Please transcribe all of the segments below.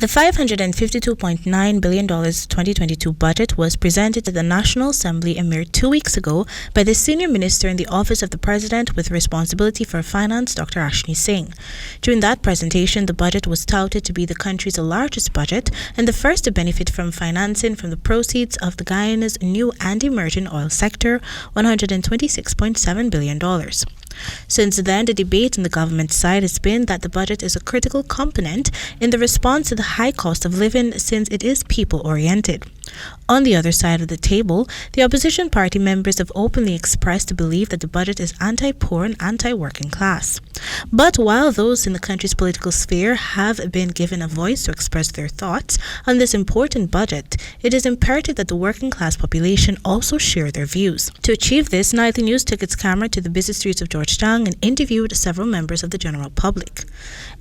The $552.9 billion 2022 budget was presented to the National Assembly a mere 2 weeks ago by the senior minister in the Office of the President with responsibility for finance, Dr. Ashni Singh. During that presentation, the budget was touted to be the country's largest budget and the first to benefit from financing from the proceeds of the Guyana's new and emerging oil sector, $126.7 billion. Since then, the debate on the government side has been that the budget is a critical component in the response to the high cost of living since it is people-oriented. On the other side of the table, the opposition party members have openly expressed a belief that the budget is anti-poor and anti-working class. But while those in the country's political sphere have been given a voice to express their thoughts on this important budget, it is imperative that the working class population also share their views. To achieve this, Nightly News took its camera to the busy streets of Georgetown and interviewed several members of the general public.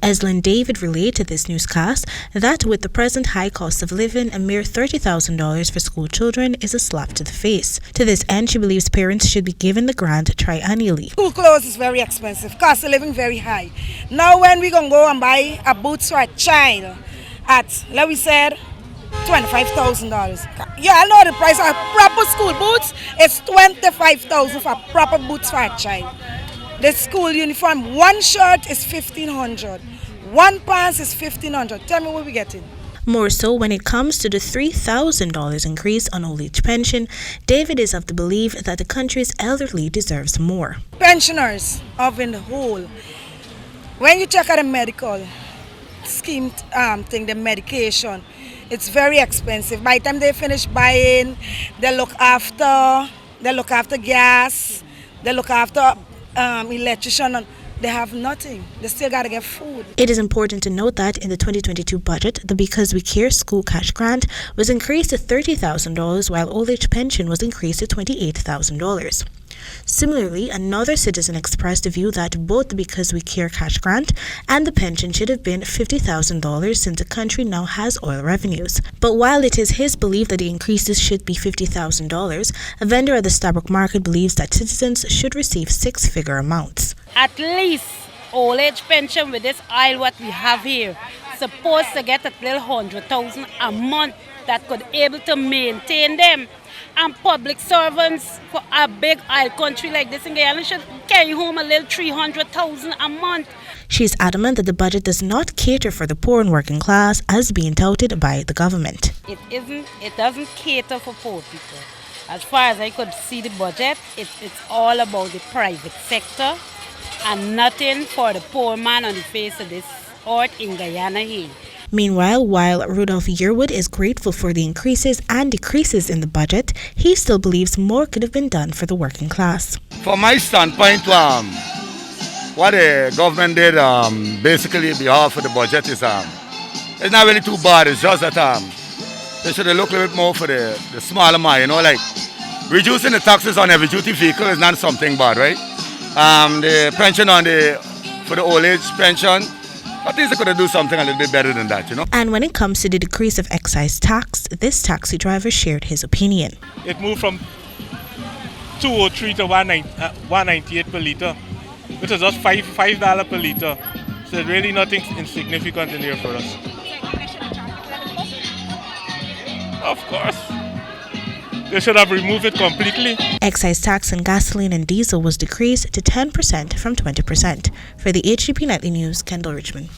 Eslyn David relayed to this newscast that with the present high cost of living, a mere $30,000 for school children is a slap to the face. To this end, she believes parents should be given the grant triennially. School clothes is very expensive, cost of living very high. Now when we gonna go and buy a boots for a child at, like we said, $25,000. Yeah, I know the price of proper school boots is $25,000 for proper boots for a child. The school uniform, one shirt is $1,500. One pants is $1,500. Tell me what we getting. More so, when it comes to the $3,000 increase on old age pension, David is of the belief that the country's elderly deserves more. Pensioners of in the whole, when you check out the medical scheme thing, the medication, it's very expensive. By the time they finish buying, they look after gas, they look after electrician, and they have nothing. They still got to get food. It is important to note that in the 2022 budget, the Because We Care school cash grant was increased to $30,000 while old age pension was increased to $28,000. Similarly, another citizen expressed a view that both the Because We Care cash grant and the pension should have been $50,000 since the country now has oil revenues. But while it is his belief that the increases should be $50,000, a vendor at the Stabrook Market believes that citizens should receive six-figure amounts. At least old age pension with this oil what we have here, supposed to get a little $100,000 a month that could able to maintain them. And public servants for a big oil country like this in Guyana should carry home a little $300,000 a month. She is adamant that the budget does not cater for the poor and working class as being touted by the government. It doesn't cater for poor people. As far as I could see the budget, it's all about the private sector and nothing for the poor man on the face of this earth in Guyana here. Meanwhile, while Rudolph Yearwood is grateful for the increases and decreases in the budget, he still believes more could have been done for the working class. From my standpoint, what the government did basically on behalf of the budget is it's not really too bad. It's just that they should have looked a little bit more for the smaller man, you know, like reducing the taxes on heavy duty vehicle is not something bad, right? The pension for the old age pension, at least they could have done something a little bit better than that, you know. And when it comes to the decrease of excise tax, this taxi driver shared his opinion. It moved from $203 to $198 per litre, which is just $5 per litre. So there's really nothing insignificant in there for us. Of course. They should have removed it completely. Excise tax on gasoline and diesel was decreased to 10% from 20%. For the HGP Nightly News, Kendell Richmond.